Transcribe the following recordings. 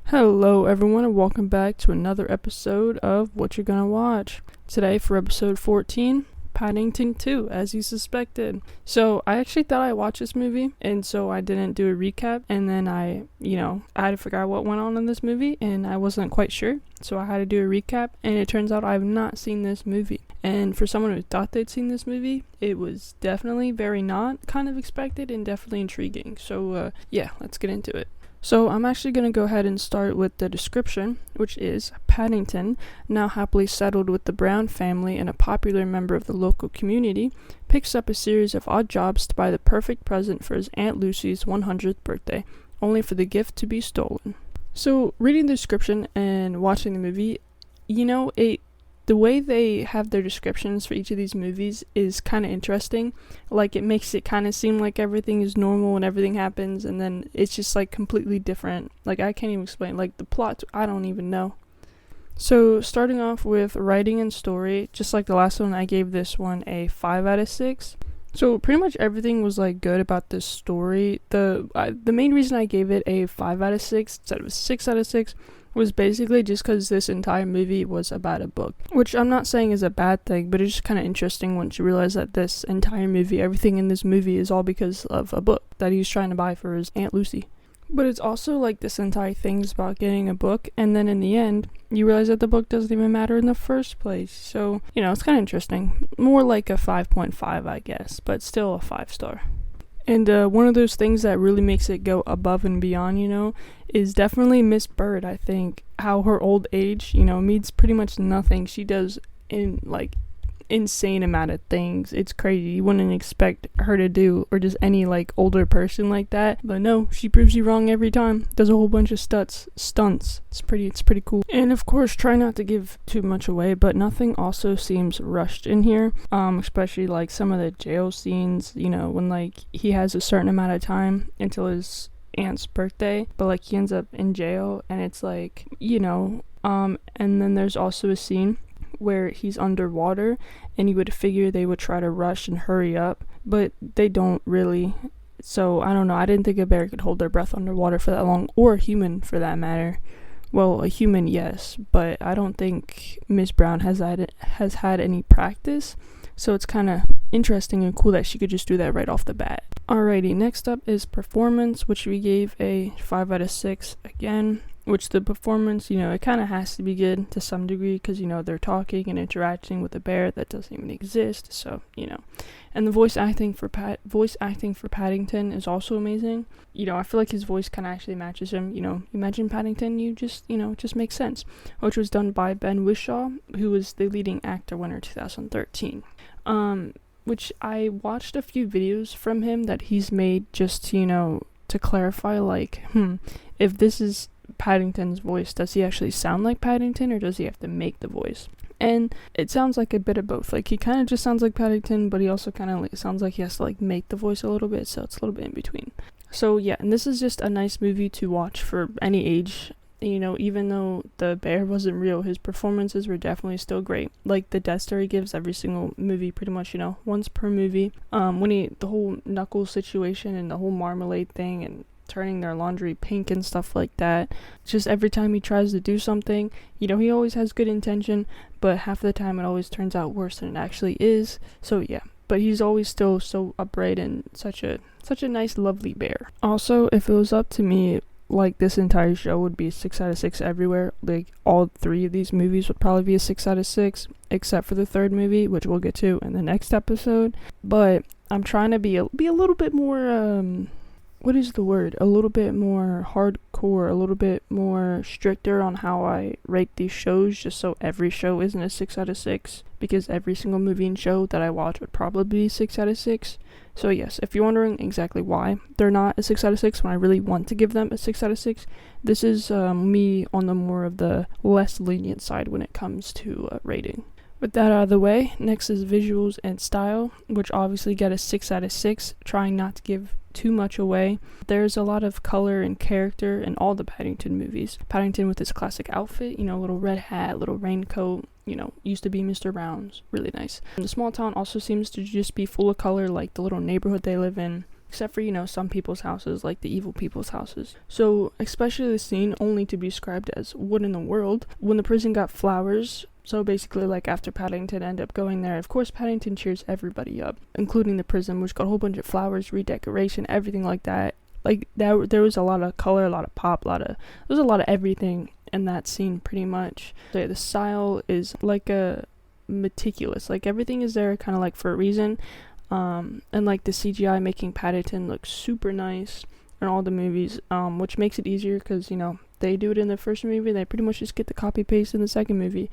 Hello everyone and welcome back to another episode of What You're Gonna Watch. Today for episode 14, Paddington 2, as you suspected. So I actually thought I watched this movie, and so I didn't do a recap, and then I had to figure out what went on in this movie, and I wasn't quite sure, so I had to do a recap, and it turns out I've not seen this movie. And for someone who thought they'd seen this movie, it was definitely very not kind of expected and definitely intriguing. So let's get into it. So I'm actually going to go ahead and start with the description, which is Paddington, now happily settled with the Brown family and a popular member of the local community, picks up a series of odd jobs to buy the perfect present for his Aunt Lucy's 100th birthday, only for the gift to be stolen. So reading the description and watching the movie, the way they have their descriptions for each of these movies is kind of interesting. Like, it makes it kind of seem like everything is normal and everything happens, and then it's just like completely different. Like, I can't even explain. Like, the plot, I don't even know. So starting off with writing and story, just like the last one, I gave this one a 5 out of 6. So pretty much everything was like good about this story. The main reason I gave it a 5 out of 6 instead of a 6 out of 6 was basically just because this entire movie was about a book, which I'm not saying is a bad thing, but it's just kind of interesting once you realize that this entire movie, everything in this movie is all because of a book that he's trying to buy for his Aunt Lucy. But it's also like this entire thing is about getting a book, and then in the end, you realize that the book doesn't even matter in the first place. So, it's kind of interesting. More like a 5.5, I guess, but still a 5-star. And one of those things that really makes it go above and beyond, is definitely Miss Bird. I think how her old age, means pretty much nothing. She does insane amount of things. It's crazy. You wouldn't expect her to do, or just any older person like that. But no, she proves you wrong every time. Does a whole bunch of stunts. It's pretty cool. And of course, try not to give too much away, but nothing also seems rushed in here. Especially some of the jail scenes, when he has a certain amount of time until his aunt's birthday, but he ends up in jail, and it's and then there's also a scene where he's underwater, and you would figure they would try to rush and hurry up, but they don't really. So I don't know, I didn't think a bear could hold their breath underwater for that long, or a human for that matter. Well, a human, yes, but I don't think Miss Brown has had any practice, so it's kind of interesting and cool that she could just do that right off the bat. Alrighty, next up is performance, which we gave a 5 out of 6 again. Which the performance, it kind of has to be good to some degree, because, they're talking and interacting with a bear that doesn't even exist, so, And the voice acting for Paddington is also amazing. I feel like his voice kind of actually matches him. Imagine Paddington, it just makes sense. Which was done by Ben Whishaw, who was the leading actor winner 2013. Which I watched a few videos from him that he's made just to clarify, if this is Paddington's voice, does he actually sound like Paddington, or does he have to make the voice? And it sounds like a bit of both. He kind of just sounds like Paddington, but he also kind of sounds like he has to make the voice a little bit, so it's a little bit in between. So yeah, and this is just a nice movie to watch for any age. Even though the bear wasn't real, his performances were definitely still great. The death stare he gives every single movie, pretty much, once per movie. The whole Knuckles situation and the whole marmalade thing and turning their laundry pink and stuff like that. Just every time he tries to do something, he always has good intention, but half the time it always turns out worse than it actually is. So yeah, but he's always still so upright and such a nice, lovely bear. Also, if it was up to me, this entire show would be a 6 out of 6 everywhere. All 3 of these movies would probably be a 6 out of 6, except for the third movie, which we'll get to in the next episode. But I'm trying to be a little bit more what is the word? A little bit more hardcore, a little bit more stricter on how I rate these shows, just so every show isn't a 6 out of 6, because every single movie and show that I watch would probably be 6 out of 6. So yes, if you're wondering exactly why they're not a 6 out of 6 when I really want to give them a 6 out of 6, this is me on the more of the less lenient side when it comes to rating. With that out of the way, next is visuals and style, which obviously get a 6 out of 6, trying not to give too much away. There's a lot of color and character in all the Paddington movies. Paddington with his classic outfit, little red hat, little raincoat, used to be Mr. Brown's, really nice. And the small town also seems to just be full of color, the little neighborhood they live in, except for, some people's houses, like the evil people's houses. So especially the scene only to be described as what in the world, when the prison got flowers. So basically, like, after Paddington ended up going there, of course Paddington cheers everybody up, including the prison, which got a whole bunch of flowers, redecoration, everything like that. Like, there was a lot of color, a lot of pop, there was a lot of everything in that scene, pretty much. So yeah, the style is like a meticulous, like everything is there kind of like for a reason. And like the CGI making Paddington look super nice in all the movies, which makes it easier because, they do it in the first movie, they pretty much just get the copy paste in the second movie.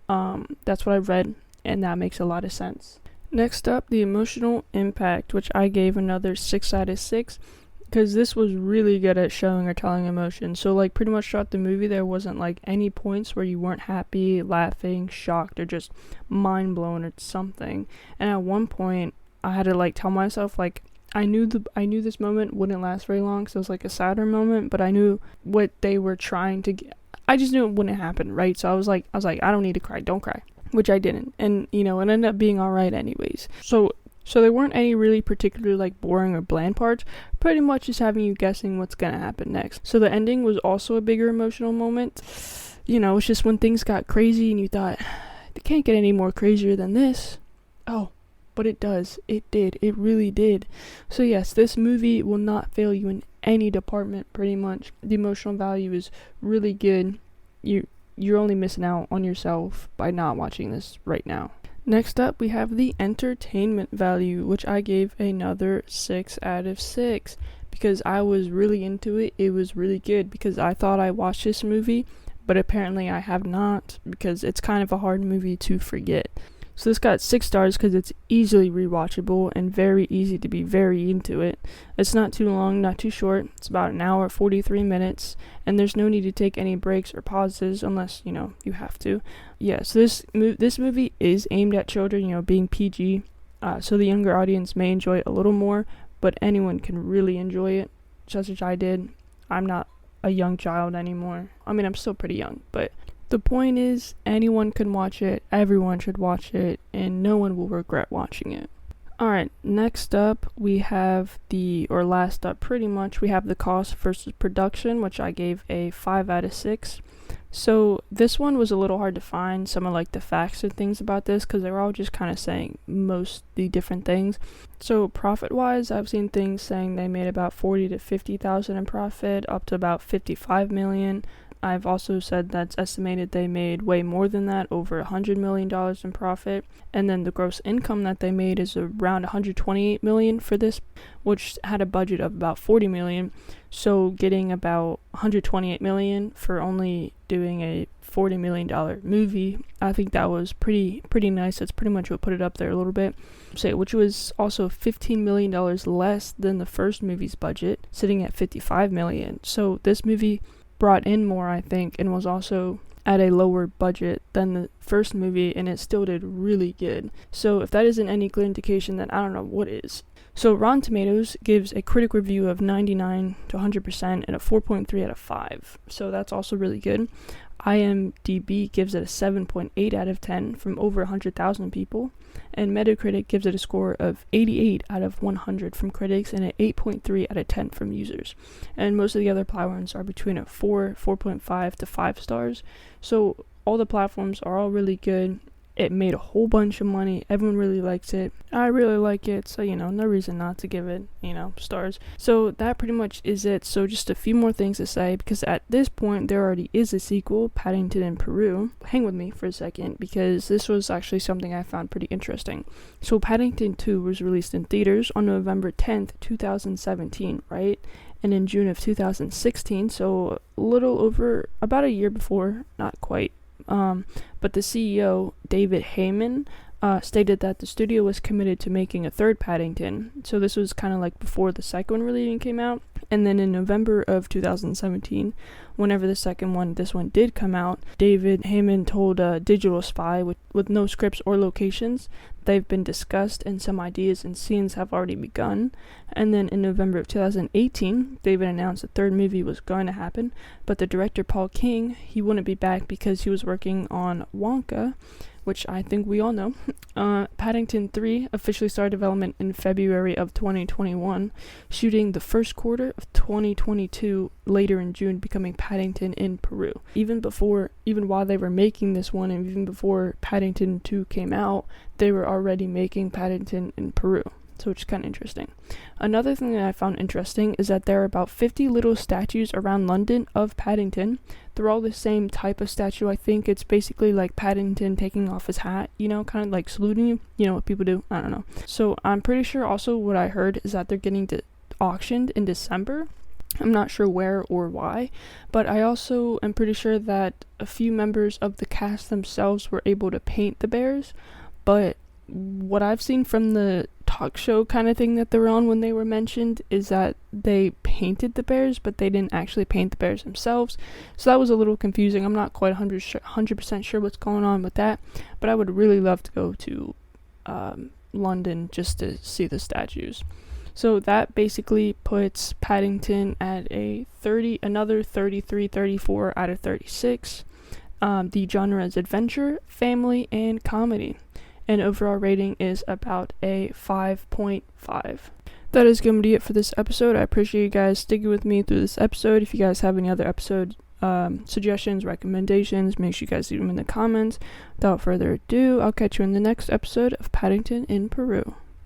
That's what I've read, and that makes a lot of sense. Next up, the emotional impact, which I gave another 6 out of 6, because this was really good at showing or telling emotion. So, like, pretty much throughout the movie, there wasn't, like, any points where you weren't happy, laughing, shocked, or just mind blown or something. And at one point, I had to, like, tell myself, like, I knew this moment wouldn't last very long, so it was like a sadder moment, but I knew what they were trying to get. I just knew it wouldn't happen, right? So I was like, I don't need to cry, don't cry, which I didn't, and it ended up being all right anyways. So there weren't any really particularly like boring or bland parts, pretty much just having you guessing what's gonna happen next. So the ending was also a bigger emotional moment. It's just when things got crazy and you thought, it can't get any more crazier than this. Oh, but it does. It did. It really did. So yes, this movie will not fail you in any department, pretty much. The emotional value is really good. You're only missing out on yourself by not watching this right now. Next up, we have the entertainment value, which I gave another 6 out of 6 because I was really into it. It was really good because I thought I watched this movie, but apparently I have not, because it's kind of a hard movie to forget. So this got 6 stars because it's easily rewatchable and very easy to be very into it. It's not too long, not too short. It's about an hour, 43 minutes, and there's no need to take any breaks or pauses unless, you have to. Yeah, so this movie is aimed at children, being PG, so the younger audience may enjoy it a little more, but anyone can really enjoy it, just as I did. I'm not a young child anymore. I mean, I'm still pretty young, but the point is, anyone can watch it, everyone should watch it, and no one will regret watching it. Alright, next up we have last up pretty much, we have the cost versus production, which I gave a 5 out of 6. So this one was a little hard to find, some of like the facts and things about this, because they were all just kind of saying mostly different things. So profit-wise, I've seen things saying they made about 40 to 50,000 in profit, up to about 55 million. I've also said that's estimated they made way more than that, over $100 million in profit. And then the gross income that they made is around $128 million for this, which had a budget of about $40 million. So getting about $128 million for only doing a $40 million movie, I think that was pretty nice. That's pretty much what put it up there a little bit. Which was also $15 million less than the first movie's budget, sitting at $55 million. So this movie brought in more, I think, and was also at a lower budget than the first movie, and it still did really good. So if that isn't any clear indication, then I don't know what is. So Rotten Tomatoes gives a critic review of 99 to 100% and a 4.3 out of 5. So that's also really good. IMDb gives it a 7.8 out of 10 from over 100,000 people, and Metacritic gives it a score of 88 out of 100 from critics and an 8.3 out of 10 from users. And most of the other platforms are between a 4, 4.5 to 5 stars. So all the platforms are all really good. It made a whole bunch of money. Everyone really likes it. I really like it, so no reason not to give it, stars. So that pretty much is it. So just a few more things to say, because at this point there already is a sequel, Paddington in Peru. Hang with me for a second, because this was actually something I found pretty interesting. So Paddington 2 was released in theaters on November 10th, 2017, right? And in June of 2016, so a little over, about a year before, not quite. But the CEO, David Heyman, stated that the studio was committed to making a third Paddington. So this was kind of like before the second one really even came out. And then in November of 2017, whenever this one did come out, David Heyman told Digital Spy, with no scripts or locations, they've been discussed and some ideas and scenes have already begun. And then in November of 2018, David announced the third movie was going to happen, but the director Paul King, he wouldn't be back because he was working on Wonka, which I think we all know. Paddington 3 officially started development in February of 2021, shooting the first quarter of 2022, later in June becoming Paddington in Peru. Even while they were making this one, and even before Paddington 2 came out, they were already making Paddington in Peru. So which is kind of interesting. Another thing that I found interesting is that there are about 50 little statues around London of Paddington. They're all the same type of statue. I think it's basically like Paddington taking off his hat, kind of like saluting you. You know what people do? I don't know. So I'm pretty sure also what I heard is that they're getting auctioned in December. I'm not sure where or why, but I also am pretty sure that a few members of the cast themselves were able to paint the bears, but what I've seen from the talk show kind of thing that they were on when they were mentioned is that they painted the bears, but they didn't actually paint the bears themselves. So that was a little confusing. I'm not quite 100% sure what's going on with that, but I would really love to go to London just to see the statues. So that basically puts Paddington at another 33-34 out of 36. The genre is adventure, family, and comedy. And overall rating is about a 5.5. That is going to be it for this episode. I appreciate you guys sticking with me through this episode. If you guys have any other episode suggestions, recommendations, make sure you guys leave them in the comments. Without further ado, I'll catch you in the next episode of Paddington in Peru.